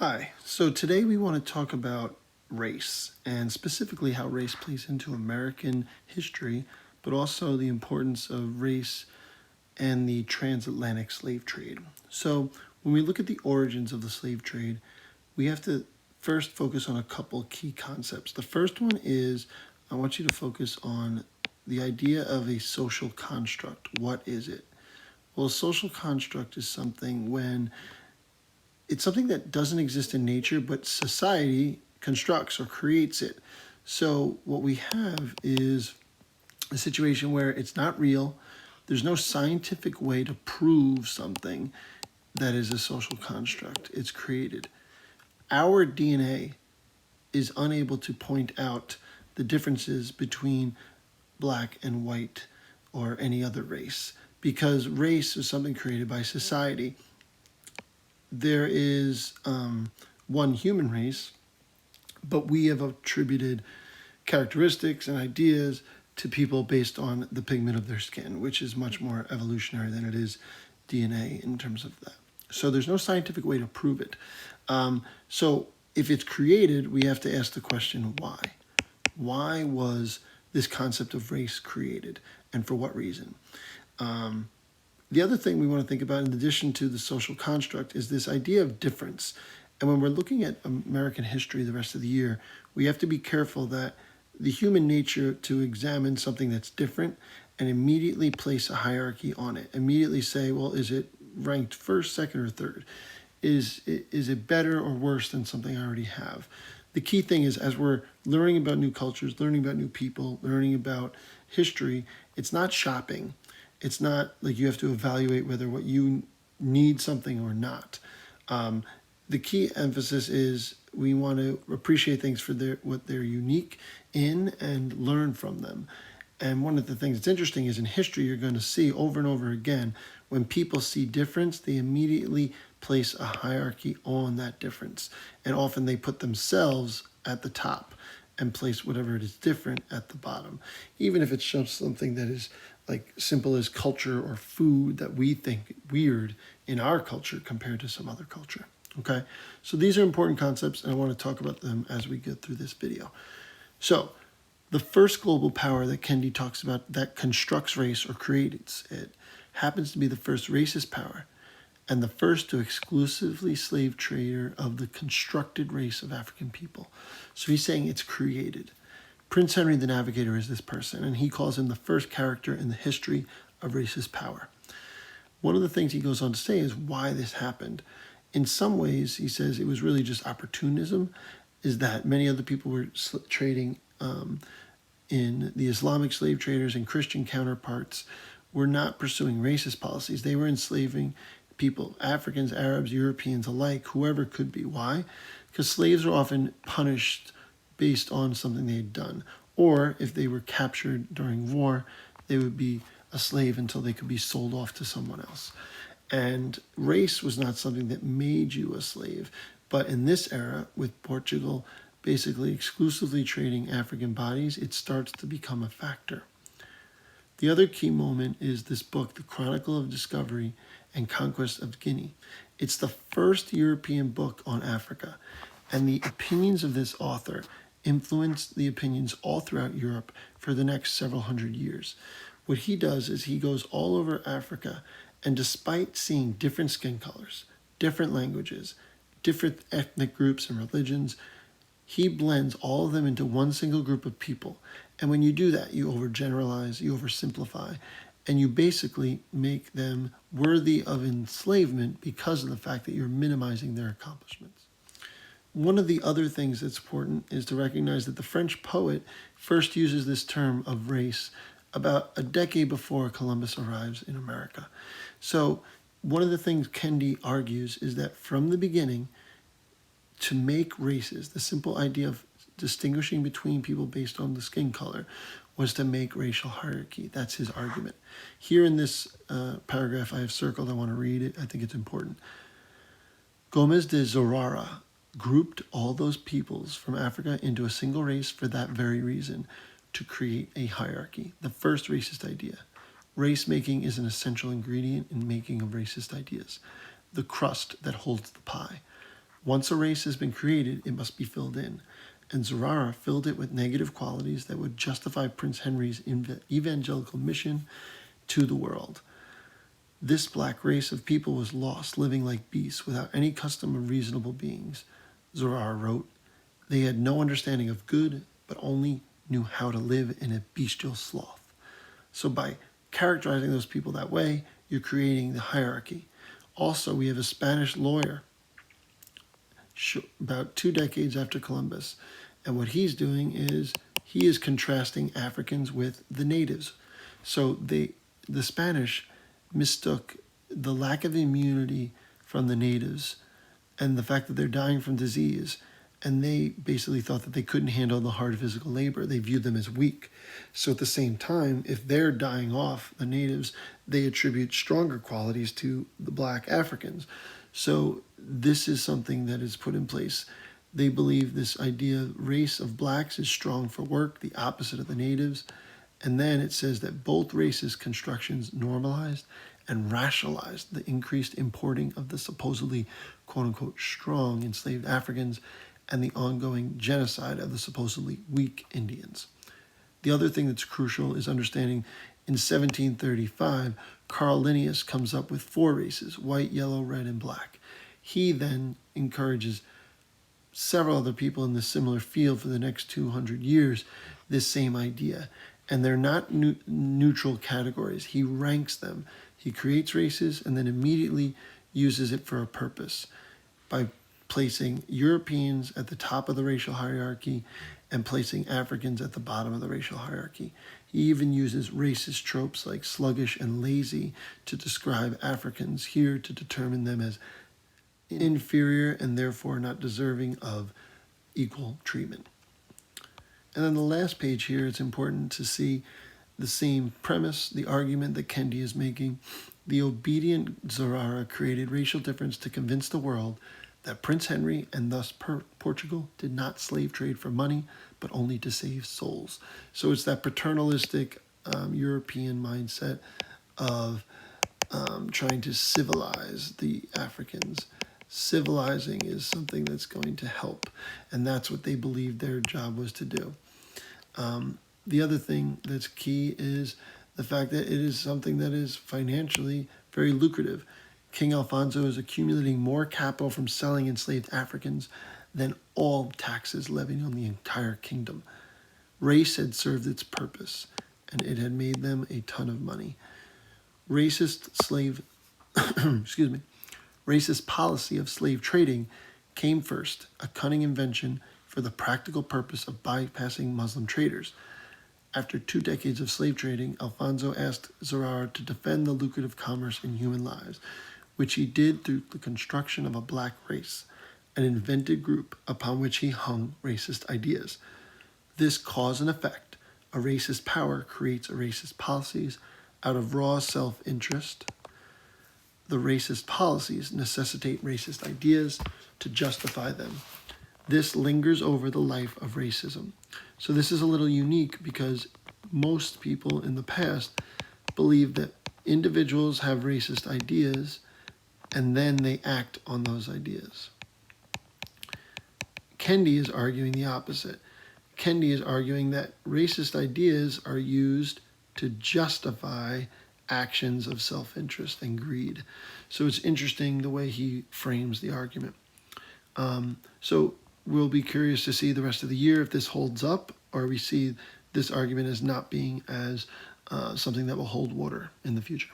Hi, so today we want to talk about race and specifically how race plays into American history, but also the importance of race and the transatlantic slave trade. So, when we look at the origins of the slave trade, we have to first focus on a couple key concepts. The first one is I want you to focus on the idea of a social construct. What is it? Well, a social construct is it's something that doesn't exist in nature, but society constructs or creates it. So what we have is a situation where it's not real. There's no scientific way to prove something that is a social construct. It's created. Our DNA is unable to point out the differences between black and white or any other race because race is something created by society. There is one human race, but we have attributed characteristics and ideas to people based on the pigment of their skin, which is much more evolutionary than it is DNA in terms of that. So there's no scientific way to prove it. So if it's created, we have to ask the question, why? Why was this concept of race created, and for what reason? The other thing we want to think about, in addition to the social construct, is this idea of difference. And when we're looking at American history the rest of the year, we have to be careful that the human nature to examine something that's different and immediately place a hierarchy on it. Immediately say, well, is it ranked first, second, or third? Is it better or worse than something I already have? The key thing is, as we're learning about new cultures, learning about new people, learning about history, it's not shopping. It's not like you have to evaluate whether what you need something or not. The key emphasis is we want to appreciate things for what they're unique in and learn from them. And one of the things that's interesting is in history, you're going to see over and over again, when people see difference, they immediately place a hierarchy on that difference. And often they put themselves at the top and place whatever it is different at the bottom. Even if it's just something that is like simple as culture or food that we think weird in our culture compared to some other culture. Okay, so these are important concepts, and I want to talk about them as we get through this video. So the first global power that Kendi talks about that constructs race or creates it happens to be the first racist power and the first to exclusively slave trader of the constructed race of African people. So he's saying it's created. Prince Henry the Navigator is this person, and he calls him the first character in the history of racist power. One of the things he goes on to say is why this happened. In some ways, he says it was really just opportunism, is that many other people were trading in the Islamic slave traders and Christian counterparts were not pursuing racist policies. They were enslaving people, Africans, Arabs, Europeans alike, whoever could be. Why? Because slaves were often punished based on something they had done. Or if they were captured during war, they would be a slave until they could be sold off to someone else. And race was not something that made you a slave. But in this era, with Portugal basically exclusively trading African bodies, it starts to become a factor. The other key moment is this book, The Chronicle of Discovery and Conquest of Guinea. It's the first European book on Africa, and the opinions of this author influenced the opinions all throughout Europe for the next several hundred years. What he does is he goes all over Africa, and despite seeing different skin colors, different languages, different ethnic groups and religions, he blends all of them into one single group of people. And when you do that, you overgeneralize, you oversimplify, and you basically make them worthy of enslavement because of the fact that you're minimizing their accomplishments. One of the other things that's important is to recognize that the French poet first uses this term of race about a decade before Columbus arrives in America. So one of the things Kendi argues is that from the beginning, to make races, the simple idea of distinguishing between people based on the skin color was to make racial hierarchy. That's his argument. Here in this paragraph I have circled, I want to read it. I think it's important. Gomez de Zorara grouped all those peoples from Africa into a single race for that very reason, to create a hierarchy. The first racist idea. Race making is an essential ingredient in making of racist ideas. The crust that holds the pie. Once a race has been created, it must be filled in. And Zurara filled it with negative qualities that would justify Prince Henry's evangelical mission to the world. This black race of people was lost, living like beasts, without any custom of reasonable beings. Zurara wrote, they had no understanding of good, but only knew how to live in a bestial sloth. So by characterizing those people that way, you're creating the hierarchy. Also, we have a Spanish lawyer about 2 decades after Columbus, and what he's doing is he is contrasting Africans with the natives. So the Spanish mistook the lack of immunity from the natives and the fact that they're dying from disease, and they basically thought that they couldn't handle the hard physical labor. They viewed them as weak. So at the same time, if they're dying off, the natives, they attribute stronger qualities to the black Africans. So this is something that is put in place. They believe this idea race of blacks is strong for work, the opposite of the natives. And then it says that both races' constructions normalized and rationalized the increased importing of the supposedly quote-unquote strong enslaved Africans and the ongoing genocide of the supposedly weak Indians. The other thing that's crucial is understanding in 1735, Carl Linnaeus comes up with 4 races, white, yellow, red, and black. He then encourages several other people in this similar field for the next 200 years, this same idea. And they're not neutral categories. He ranks them. He creates races and then immediately uses it for a purpose by placing Europeans at the top of the racial hierarchy and placing Africans at the bottom of the racial hierarchy. He even uses racist tropes like sluggish and lazy to describe Africans here to determine them as inferior and therefore not deserving of equal treatment. And then the last page here, it's important to see the same premise, the argument that Kendi is making. The obedient Zurara created racial difference to convince the world that Prince Henry and thus Portugal did not slave trade for money, but only to save souls. So it's that paternalistic European mindset of trying to civilize the Africans. Civilizing is something that's going to help, and that's what they believed their job was to do. The other thing that's key is the fact that it is something that is financially very lucrative. King Alfonso is accumulating more capital from selling enslaved Africans than all taxes levied on the entire kingdom. Race had served its purpose, and it had made them a ton of money. Racist policy of slave trading came first, a cunning invention for the practical purpose of bypassing Muslim traders. After 2 decades of slave trading, Alfonso asked Zurara to defend the lucrative commerce in human lives, which he did through the construction of a black race, an invented group upon which he hung racist ideas. This cause and effect, a racist power creates a racist policies out of raw self-interest. The racist policies necessitate racist ideas to justify them. This lingers over the life of racism. So this is a little unique because most people in the past believe that individuals have racist ideas and then they act on those ideas. Kendi is arguing the opposite. Kendi is arguing that racist ideas are used to justify actions of self-interest and greed. So it's interesting the way he frames the argument. So we'll be curious to see the rest of the year if this holds up, or we see this argument as not being as something that will hold water in the future.